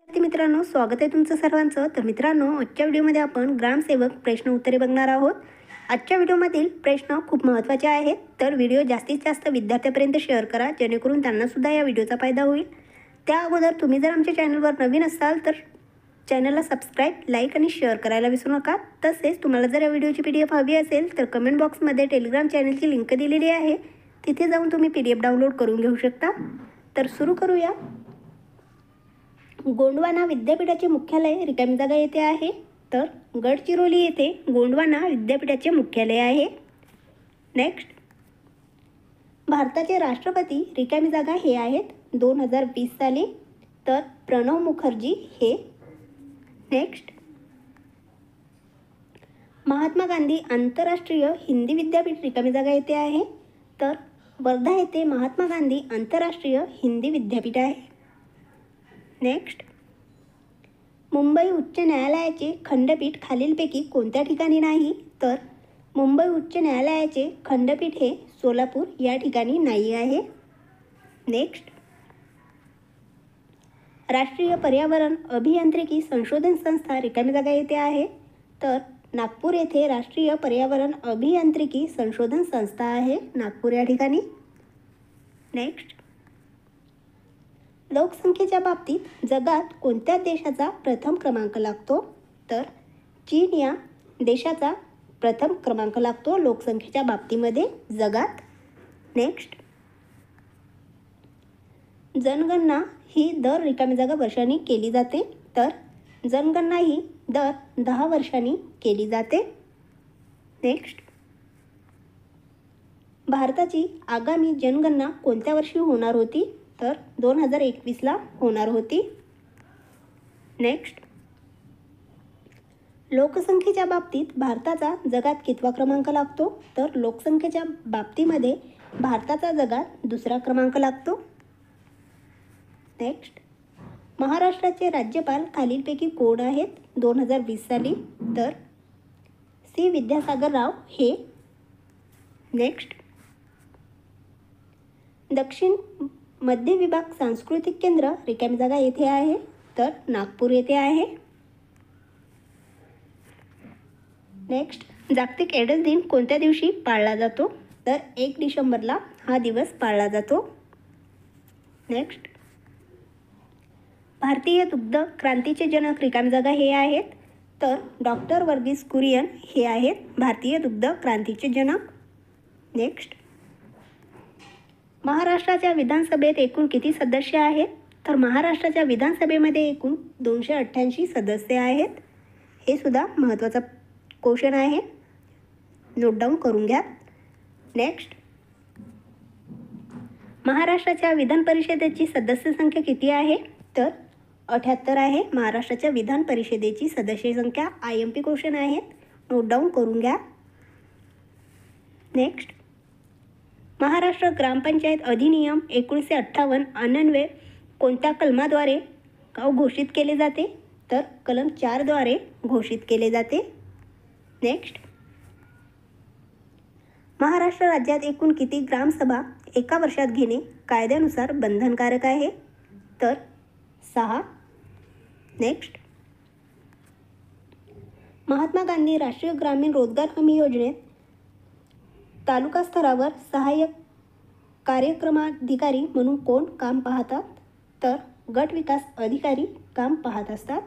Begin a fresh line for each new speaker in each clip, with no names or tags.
विद्यार्थी मित्रांनो, स्वागत आहे तुमचं सर्वांचं. तर मित्रांनो, आजच्या व्हिडिओमध्ये आपण ग्रामसेवक प्रश्न उत्तरे बघणार आहोत. आजच्या व्हिडिओमधील प्रश्न खूप महत्त्वाचे आहेत, तर व्हिडिओ जास्तीत जास्त विद्यार्थ्यांपर्यंत शेअर करा, जेणेकरून त्यांनासुद्धा या व्हिडिओचा फायदा होईल. त्या अगोदर तुम्ही जर आमच्या चॅनलवर नवीन असाल तर चॅनलला सबस्क्राईब, लाईक आणि शेअर करायला विसरू नका. तसेच तुम्हाला जर या व्हिडिओची PDF हवी असेल तर कमेंट बॉक्समध्ये टेलिग्राम चॅनलची लिंक दिलेली आहे, तिथे जाऊन तुम्ही PDF डाउनलोड करून घेऊ शकता. तर सुरू करूया. गोंडवाना विद्यापीठाचे मुख्यालय रिकामी जागा येथे आहे, तर गडचिरोली येथे गोंडवाना विद्यापीठाचे मुख्यालय आहे. नेक्स्ट, भारताचे राष्ट्रपती रिकामी जागा हे आहेत 2020 साली, तर प्रणव मुखर्जी हे. नेक्स्ट, महात्मा गांधी आंतरराष्ट्रीय हिंदी विद्यापीठ रिकामी जागा येथे आहे, तर वर्धा येथे महात्मा गांधी आंतरराष्ट्रीय हिंदी विद्यापीठ आहे. नेक्स्ट, मुंबई उच्च न्यायालयाचे खंडपीठ खालीलपैकी कोणत्या ठिकाणी नाही, तर मुंबई उच्च न्यायालयाचे खंडपीठ हे सोलापूर या ठिकाणी नाही आहे. नेक्स्ट, राष्ट्रीय पर्यावरण अभियांत्रिकी संशोधन संस्था रिकामी जागा येथे आहे, तर नागपूर येथे राष्ट्रीय पर्यावरण अभियांत्रिकी संशोधन संस्था आहे, नागपूर या ठिकाणी. नेक्स्ट, लोकसंख्येच्या बाबतीत जगात कोणत्या देशाचा प्रथम क्रमांक लागतो, तर चीन या देशाचा प्रथम क्रमांक लागतो लोकसंख्येच्या बाबतीमध्ये जगात. नेक्स्ट, जनगणना ही दर रिकामी जागा वर्षांनी केली जाते, तर जनगणना ही दर 10 वर्षांनी केली जाते. नेक्स्ट, भारताची आगामी जनगणना कोणत्या वर्षी होणार होती, तर 2021ला होणार होती. नेक्स्ट, लोकसंख्येच्या बाबतीत भारताचा जगात कितवा क्रमांक लागतो, तर लोकसंख्येच्या बाबतीमध्ये भारताचा जगात दुसरा क्रमांक लागतो. नेक्स्ट, महाराष्ट्राचे राज्यपाल खालीलपैकी कोण आहेत 2020 साली, तर C. विद्यासागर राव हे. नेक्स्ट, दक्षिण मध्य विभाग सांस्कृतिक केंद्र रिकामी जागा येथे आहे, तर नागपूर येथे आहे. नेक्स्ट, जागतिक एड्स दिन कोणत्या दिवशी पाळला जातो, तर 1 डिसेंबरला हा दिवस पाळला जातो. नेक्स्ट, भारतीय दुग्ध क्रांतीचे जनक रिकामी जागा हे आहेत, तर डॉक्टर वर्गीस कुरियन हे आहेत भारतीय दुग्ध क्रांतीचे जनक. नेक्स्ट, महाराष्ट्राच्या विधानसभेत एकूण किती सदस्य आहेत, तर महाराष्ट्राच्या विधानसभेमध्ये एकूण 288 सदस्य आहेत. हे सुद्धा महत्त्वाचा क्वेश्चन आहे, नोट डाऊन करून घ्या. नेक्स्ट, महाराष्ट्राच्या विधान परिषदेची सदस्य संख्या किती आहे, तर 78 आहे महाराष्ट्राच्या विधान परिषदेची सदस्य संख्या. IMP क्वेश्चन आहेत, नोट डाऊन करून घ्या. नेक्स्ट, महाराष्ट्र ग्रामपंचायत अधिनियम 1958 अन्वये कोणत्या कलमाद्वारे घोषित केले जाते, तर कलम 4 द्वारे घोषित केले जाते. नेक्स्ट, महाराष्ट्र राज्यात एकूण किती ग्रामसभा एका वर्षात घेणे कायद्यानुसार बंधनकारक आहे, तर 6. नेक्स्ट, महात्मा गांधी राष्ट्रीय ग्रामीण रोजगार हमी योजनेत तालुका स्तरावर सहाय्यक कार्यक्रमाधिकारी म्हणून कोण काम पाहतात, तर गट विकास अधिकारी काम पाहत असतात.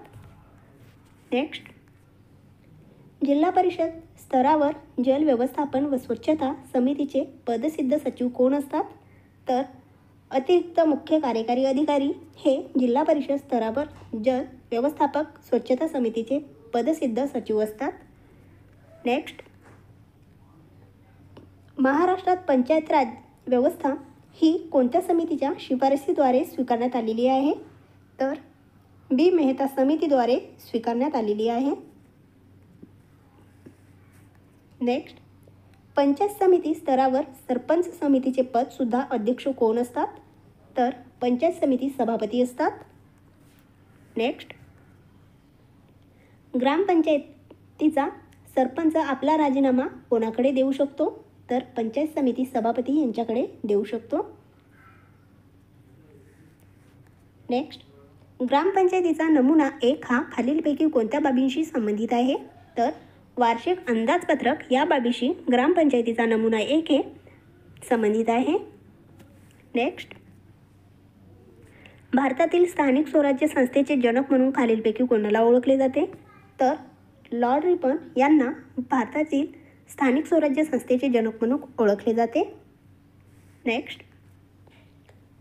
नेक्स्ट, जिल्हा परिषद स्तरावर जल व्यवस्थापन व स्वच्छता समितीचे पदसिद्ध सचिव कोण असतात, तर अतिरिक्त मुख्य कार्यकारी अधिकारी हे जिल्हा परिषद स्तरावर जल व्यवस्थापक स्वच्छता समितीचे पदसिद्ध सचिव असतात. नेक्स्ट, महाराष्ट्रात पंचायत राज व्यवस्था ही कोणत्या समितीच्या शिफारसीद्वारे स्वीकारण्यात आलेली आहे, तर B. मेहता समितीद्वारे स्वीकारण्यात आलेली आहे. नेक्स्ट, पंचायत समिती स्तरावर सरपंच समितीचे पदसुद्धा अध्यक्ष कोण असतात, तर पंचायत समिती सभापती असतात. नेक्स्ट, ग्रामपंचायतीचा सरपंच आपला राजीनामा कोणाकडे देऊ शकतो, तर पंचायत समिती सभापती यांच्याकडे देऊ शकतो. नेक्स्ट, ग्रामपंचायतीचा नमुना 1 हा खालीलपैकी कोणत्या बाबींशी संबंधित आहे? तर वार्षिक अंदाजपत्रक या बाबीशी ग्रामपंचायतीचा नमुना 1 हे संबंधित आहे. नेक्स्ट, भारतातील स्थानिक स्वराज्य संस्थेचे जनक म्हणून खालीलपैकी कोणाला ओळखले जाते? तर लॉर्ड रिपन यांना भारतातील स्थानिक स्वराज्य संस्थेचे जनक म्हणून ओळखले जाते. नेक्स्ट,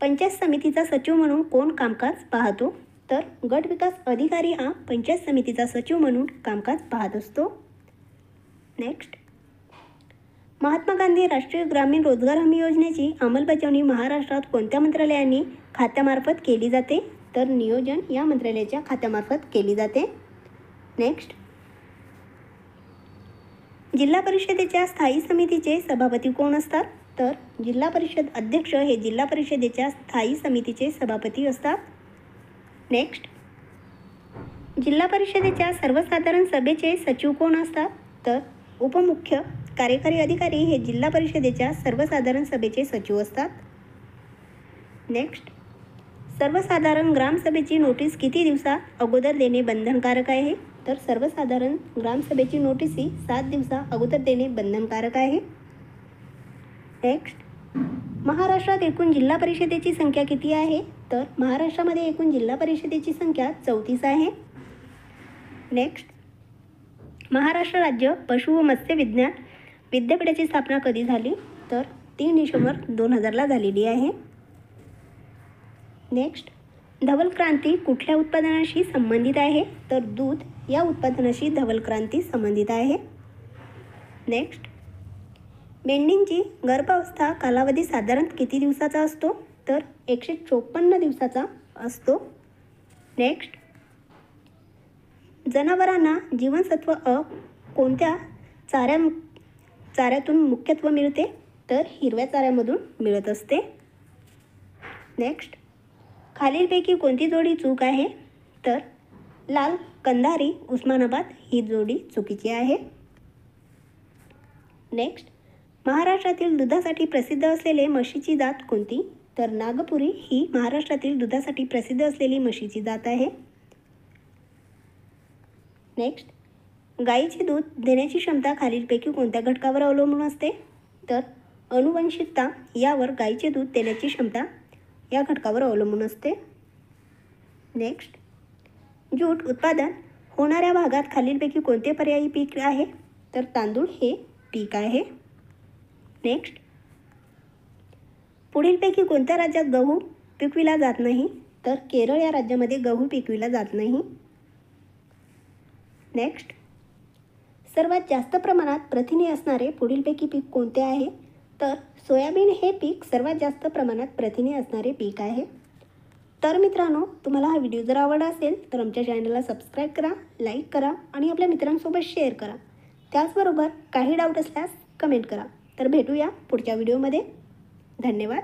पंचायत समितीचा सचिव म्हणून कोण कामकाज पाहतो? तर गट विकास अधिकारी हा पंचायत समितीचा सचिव म्हणून कामकाज पाहत असतो. नेक्स्ट, महात्मा गांधी राष्ट्रीय ग्रामीण रोजगार हमी योजनेची अंमलबजावणी महाराष्ट्रात कोणत्या मंत्रालयाने खात्यामार्फत केली जाते? तर नियोजन या मंत्रालयाच्या खात्यामार्फत केली जाते. नेक्स्ट, जिल्हा परिषदेच्या स्थायी समितीचे सभापती कोण असतात? तर जिल्हा परिषद अध्यक्ष हे जिल्हा परिषदेच्या स्थायी समितीचे सभापती असतात. नेक्स्ट, जिल्हा परिषदेच्या सर्वसाधारण सभेचे सचिव कोण असतात? तर उपमुख्य कार्यकारी अधिकारी हे जिल्हा परिषदेच्या सर्वसाधारण सभेचे सचिव असतात. नेक्स्ट, सर्वसाधारण ग्रामसभेची नोटीस किती दिवसात अगोदर देणे बंधनकारक आहे? तर सर्वसाधारण ग्रामसभेची नोटीस ही 7 दिवसा अगोदर देणे बंधनकारक आहे. नेक्स्ट, महाराष्ट्रात एकूण जिल्हा परिषदेची संख्या किती आहे? तर महाराष्ट्रामध्ये एकूण जिल्हा परिषदेची संख्या 34 आहे. नेक्स्ट, महाराष्ट्र राज्य पशु व मत्स्य विज्ञान विद्यापीठाची स्थापना कधी झाली? तर 3 डिसेंबर 2000ला झालेली आहे. नेक्स्ट, धवल क्रांती कुठल्या उत्पादनाशी संबंधित आहे? तर दूध या उत्पादनाशी धवल क्रांती संबंधित आहे. नेक्स्ट, मेंढींची गर्भावस्था कालावधी साधारण किती दिवसाचा असतो? तर 154 दिवसाचा असतो. नेक्स्ट, जनावरांना जीवनसत्व अ कोणत्या चाऱ्यातून मुख्यत्व मिळते? तर हिरव्या चाऱ्यामधून मिळत असते. नेक्स्ट, खालीलपैकी कोणती जोडी चूक आहे? तर लाल कंधारी उस्मानाबाद ही जोडी चुकीची आहे. नेक्स्ट, महाराष्ट्रातील दुधासाठी प्रसिद्ध असलेले म्हशीची जात कोणती? तर नागपुरी ही महाराष्ट्रातील दुधासाठी प्रसिद्ध असलेली म्हशीची जात आहे. नेक्स्ट, गाईचे दूध देण्याची क्षमता खालीलपैकी कोणत्या घटकावर अवलंबून असते? तर अनुवंशिकता यावर गाईचे दूध देण्याची क्षमता या घटकावर अवलंबून असते. नेक्स्ट, जूट उत्पादन होणाऱ्या भागात खालीलपैकी कोणते पर्यायी पीक आहे? तर तांदूळ हे पीक आहे. नेक्स्ट, पुढीलपैकी कोणत्या राज्यात गहू पिकविला जात नाही? तर केरळ या राज्यामध्ये गहू पिकविला जात नाही. नेक्स्ट, सर्वात जास्त प्रमाणात प्रथिने असणारे पुढीलपैकी पीक कोणते आहे? तर सोयाबीन हे पीक सर्वात जास्त प्रमाणात प्रथिने असणारे पीक आहे. तर मित्रांनो, तुम्हाला हा व्हिडिओ जर आवडला असेल तर आमच्या चॅनलला सबस्क्राईब करा, लाईक करा आणि आपल्या मित्रांसोबत शेअर करा. त्याचबरोबर काही डाऊट असल्यास कमेंट करा. तर भेटूया पुढच्या व्हिडिओमध्ये. धन्यवाद.